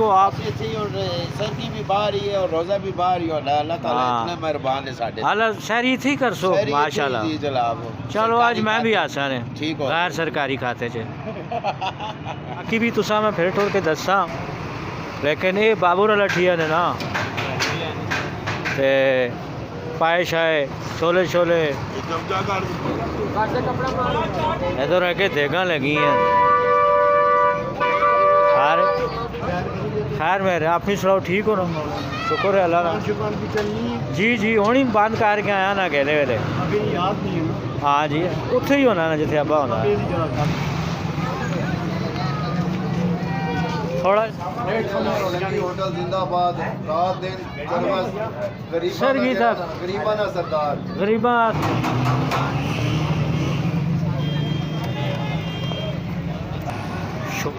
को आप सर्दी भी बाहर ही है और रोज़ा भी बाहर ही होना। अल्लाह ताला इतना मेहरबान है साडे। हाल शहरी थी कर सो माशाल्लाह। जी जनाब। चलो आज मैं भी आसान है ठीक हो गैर सरकारी खाते च बाकी भी तुसा मैं फिर टोर के दसा लेकिन ये बाबूर लठिया ने ना ते पाए शाए छोले छोले इधर आके देगा लगी हैं खैर मेरे आप ही सुनाओ ठीक हो ना शुक्र है अल्लाह का जी जी हूँ ही बंद करके आया ना कहले वेले हाँ जी उत्थे ही होना ना जिथे अब्बा होना थोड़ा होटल जिंदाबाद रात दिन सरगी तक गरीबाना सरदार गरीबा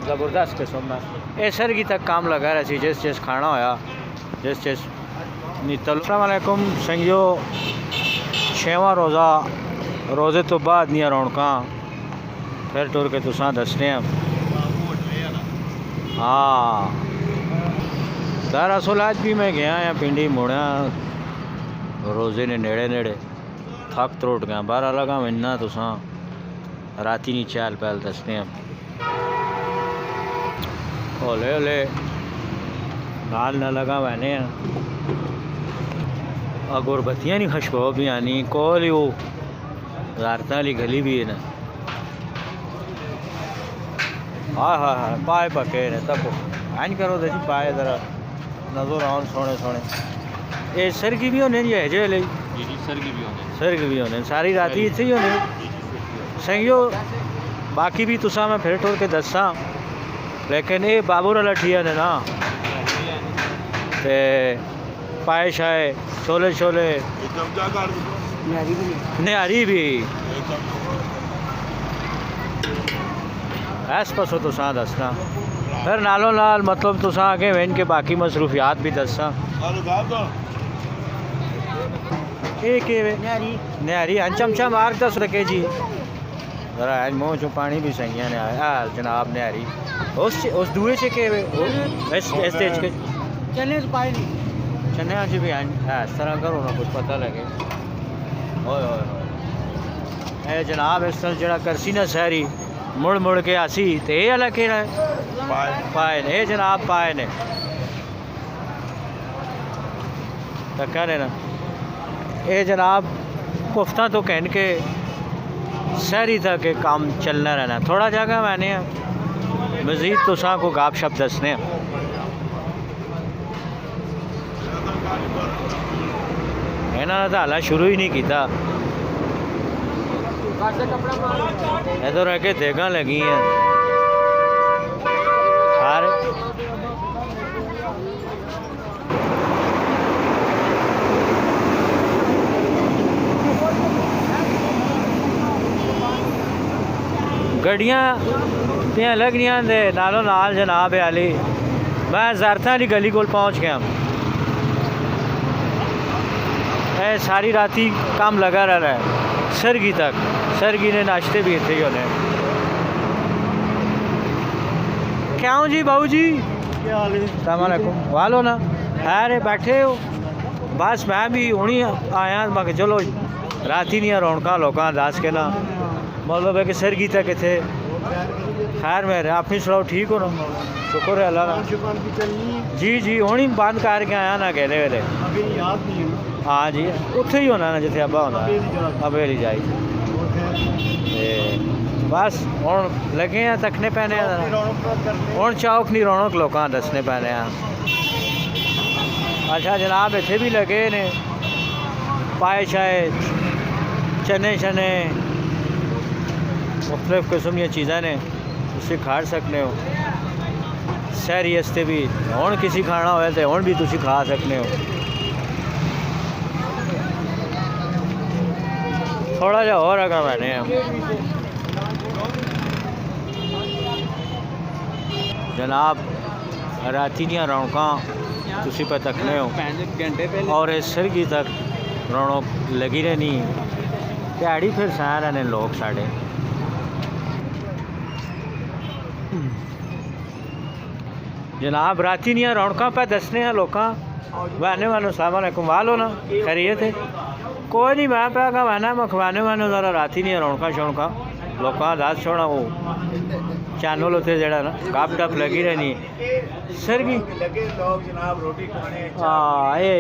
ज़बरदस्त किस्म में ये सरगी तक काम लगा रहा सी जिस जिस खाना होया जिस जिस अस्सलाम वालेकुम संगियो छेवां रोज़ा रोज़े तो बाद नहीं रौनकां फिर टुर के तुसां दसने हैं हाँ दरअसल आज भी मैं गया या पिंडी मुड़िया रोज़े ने नेड़े नेड़े थक त्रोट गया बारह लगा इन्ना तुसां राती नहीं चैल पैल दसने हैं होले होले नाल न लगा मैंने अगरबत्तियाँ नहीं खुशबू भी आनी कोल ही वो ज़ारता वाली गली भी है ना हाँ हाँ हाँ पाए पके ने तक आइन करो दसी पाए ज़रा नजर आन सोने सोने ये सरगी भी होने जी है ले जी सरगी भी होने सारी रात ही इतने ही होने संगियो बाकी भी तुसा मैं फिर टोर के दसा लेकिन ये बाबूर लठिया ने ना ते पाए शाए छोले छोले निहारी भी ऐस पसो तुसा दसना फिर नालों नाल मतलब तुसा आगे वेन के बाकी मसरूफियात भी दसा निहारी चमचा मार 10 रुपये जी जरा आज मुँह चो पानी भी सही है आया जनाब निहारी उस दुए से के स्टेज के चने पाए नहीं चने आज भी है इस तरह करो ना कुछ पता लगे ओए ओए ए जनाब इस तरह जरा करसी ना शहरी मुड़ मुड़ के आसी तो ये अलग के पाए ने जनाब पाए ने टक्का ने ना ये जनाब कुफ्ता तो कहन के शहरी तक के काम चलना रहना थोड़ा जगह मैंने मज़ीद तुसा को गाप शप दसने इन्होंने तो हाल शुरू ही नहीं किया इधर आके देगा लगी हैं गड्डियाँ पियाँ लगनियाँ दे नालों नाल जनाब आली मैं ज़ारता वाली गली को पहुँच गया मैं सारी राती काम लगा रहा है सरगी तक सरगी ने नाश्ते भी थे होने क्या हूँ जी बाबू जी क्या हाल है सलामकुम वालो ना अरे बैठे हो बस मैं भी हुणी आया मैं चलो राती नहीं रौनक लोग दस के ना मतलब है कि सरगी तक थे खैर मेरे आप ही सुनाओ ठीक हो ना शुक्र है अल्लाह का जी जी हूँ ही बंद करके आया ना कहले वेले हाँ जी उत्थे ही होना ना जिथे अब्बा होना अबेली जाई बस हूँ लगे हैं तकने पैने हूँ चौक नहीं रौनक लोग दसने पैने अच्छा जनाब इतने भी लगे ने पाए शाए चने शने मुख्तलिफ किस्म दी चीज़ें ने तुम खा सकते हो शहरी वास्ते भी हूँ किसी खाना हो तो हूँ भी तुम खा सकते हो थोड़ा जा और अगर मैंने जनाब राती दियाँ रौनक तुसी पे तकने हो और इस सरगी तक रौनक लगी रहनी दिहाड़ी फिर सह रहे लोग साढ़े जनाब राती दियां रौनकां पे दसने हैं लोकां बहने वालों सलाम अलैकुम वालो ना खैरियत है कोई नहीं मैं पे वहना मखवाने वाने ज़रा राती दियां रौनकां शौनकां लोकां दस छोड़ा वो चैनल उत्थे जेड़ा ना गप टप लगी रहनी सर की लगे लोग जनाब रोटी खाने हाँ ये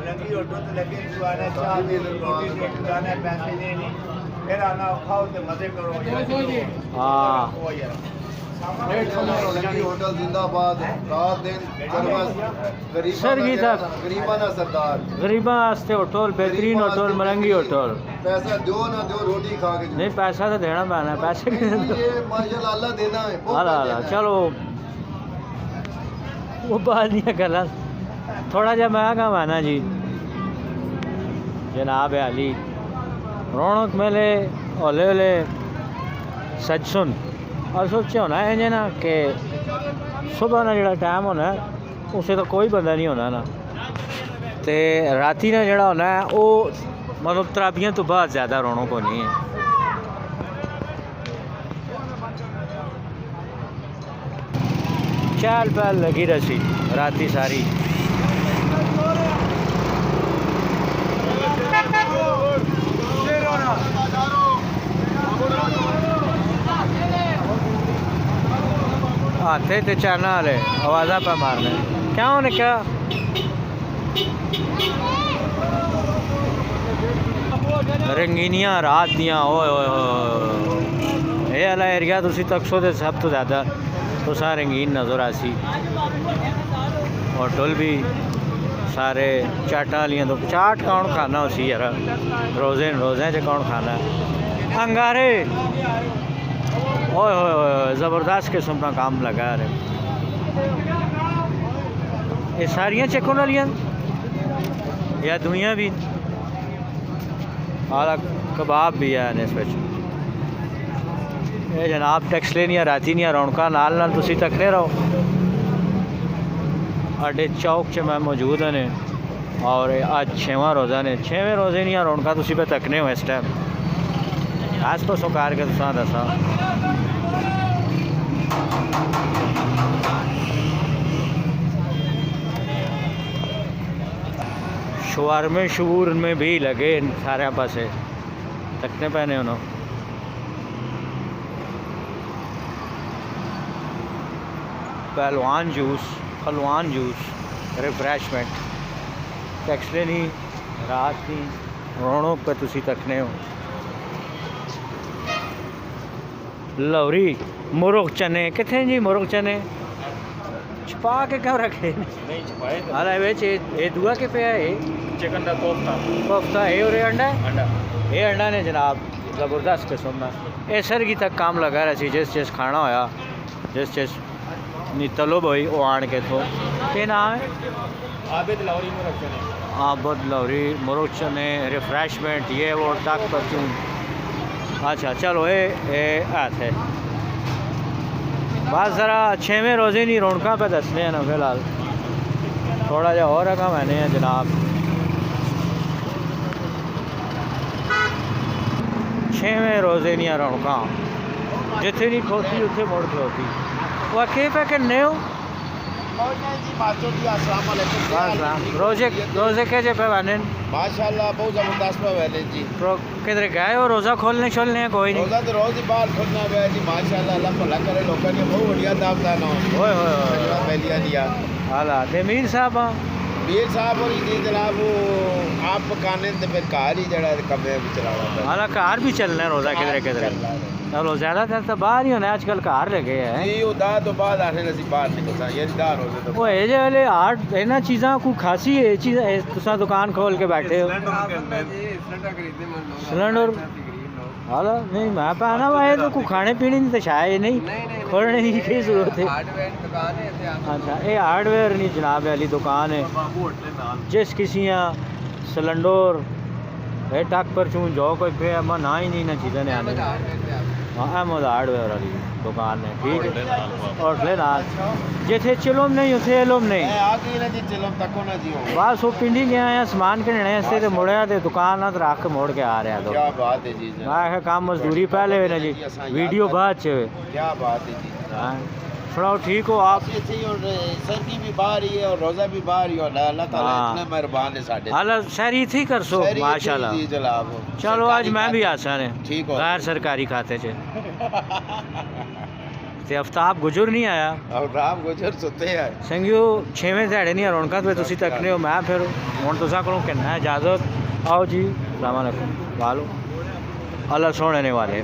लगी ऑटो ते लगे जुआना चाह दे रोटी दे जुआना पैसे दे नहीं फिर आना खाओ ते मजे करो हाँ होटल जिंदाबाद रात दिन सर्विस सर की था गरीबाना सरदार गरीबा वास्ते होटल बेहतरीन होटल मलंगी होटल पैसा दो ना दो रोटी खा के नहीं पैसा तो देना पैना है पैसे ये माशाल्लाह अल्लाह देना है हाला चलो वो बात नहीं गल थोड़ा जा महंगा माना जी जनाब अली रौनक मेले ओले ओले सच सुन और सोचे होना है इंज ना कि सुबह ना जो टाइम होना है उसे तो कोई बंदा नहीं होना ना तो राती ना जड़ा होना है वो मतलब तराबियां तो बहुत ज़्यादा रौनक होनी है चहल पहल लगी रसी राती सारी आते थे चाना वाले आवाज़ा पे मारने क्या होने क्या रंगीनियां रात दियां ओए ओए ओए ये वाला एरिया तुसी तकसो ते सब तो ज़्यादा तो सारे रंगीन नज़र आसी होटल भी सारे चाटा वालियां तो चाट कौन खाना उसी यार रोज़े च कौन खाना अंगारे ओए ओए ज़बरदस्त किस्म का काम लगा रहे ये सारियाँ चेकों वालियां या दुनिया भी आला कबाब भी है इस ये जनाब टैक्स लेनिया राती नहीं रौनका नाल नाल तुसी तकने रहो अड्डे चौक च मैं मौजूद ने और आज 6वां रोज़ा ने 6वें रोज़े नहीं रौनका तुसी पे तकने हो इस टाइम आस पासों कार के तुसा दसा शवारमे शूर में भी लगे सारे पासे तकने पैने उन्होंने पहलवान जूस रिफ्रेशमेंट टैक्स लेनी रात की रौनक पे तुसी तकने हो लौरी मुर्ग चने कितने जी मुर्ग चने छुपा के क्यों रखे नहीं छुपाए हालांकि बेच ये दुआ के पे है चिकन का कोफ्ता है और ये अंडा ये अंडा ने जनाब ज़बरदस्त किस्म का ये सरगी तक काम लगा रहा सी जिस खाना होया जिस नी तलो भाई वो आन के थो के नाम है आबिद लौरी में रखे ने आबद लौरी मुर्ग चने रिफ्रेशमेंट ये वो तक परचून अच्छा चलो ये हाथ है बस ज़रा 6वें रोज़े नहीं रौनका पे दसने हैं ना फिलहाल थोड़ा जा और रखा मैंने है जनाब 6वें रोज़े नहीं रौनका जिथे नहीं खोती उत्थे मुड़ खलोती वह के पे किन्ने हो रोज़े के जे पे बने माशाल्लाह बहुत ज़बरदस्त पे वाले जी किधर गए हो रोज़ा खोलने छोलने कोई नहीं रोज़ा तो रोज़ ही बाहर खुलना है जी माशाल्लाह अल्लाह भला करे लोगों ने बहुत बढ़िया दावता ना ओए होए पहलिया दिया हाला ते मीर साहब मीर साहब और जी जनाब आप पकाने ते फिर कार ही जड़ा कमरे में चलावा हाला कार भी चलना है रोज़ा किधर चलो ज़्यादातर तो बाहर ही होना आजकल कार लगे हैं जी उदा तो बाद आने नसी बाहर निकलता ये दार हो तो वो ये जे वाले आर्ट इन्हां चीज़ां को खासी है चीज़ तुसा दुकान खोल के बैठे हो सिलेंडर हाला नहीं मैं पाना वाहे तो को खाने पीने की तो शायद नहीं खोलने की क्या जरूरत है अच्छा ये हार्डवेयर नहीं जनाब वाली दुकान है जिस किसी सिलेंडर ये टक पर चूँ जो कोई पे मैं ना ही नहीं ना चीज़ें ने आने हाँ अहमद हार्डवेयर वाली दुकान है ठीक है होटले नाल जिथे चिलोम नहीं उथे एलोम नहीं आगे ना जी चिलोम तको ना जी बस वो पिंडी गया है समान के लेने से तो मुड़िया तो दुकान ना रख के मोड़ के आ रहा तो क्या बात है जी मैं काम मजदूरी पहले हुए ना जी वीडियो बाद च क्या बात है जी सुनाओ ठीक हो आप? ऐसे ही और सर्दी भी बाहर ही है और रोज़ा भी बाहर ही और अल्लाह ताला हाँ। इतना मेहरबान है साडे हाल सहरी थी कर सो शहरी माशाल्लाह। जी जनाब चलो आज सरकारी मैं भी खाते- आसान है ठीक हो गैर सरकारी खाते च ते आफ्ताब गुजर नहीं आया और राम गुजर सुते हैं संगियो 6वें ध्याड़े नहीं रौनक पे तुसी तकने हो मैं फिर हुण तुसां कोलों कहना है इजाज़त आओ जी अस्सलाम वालेकुम वालो अल्लाह सोने ने वाले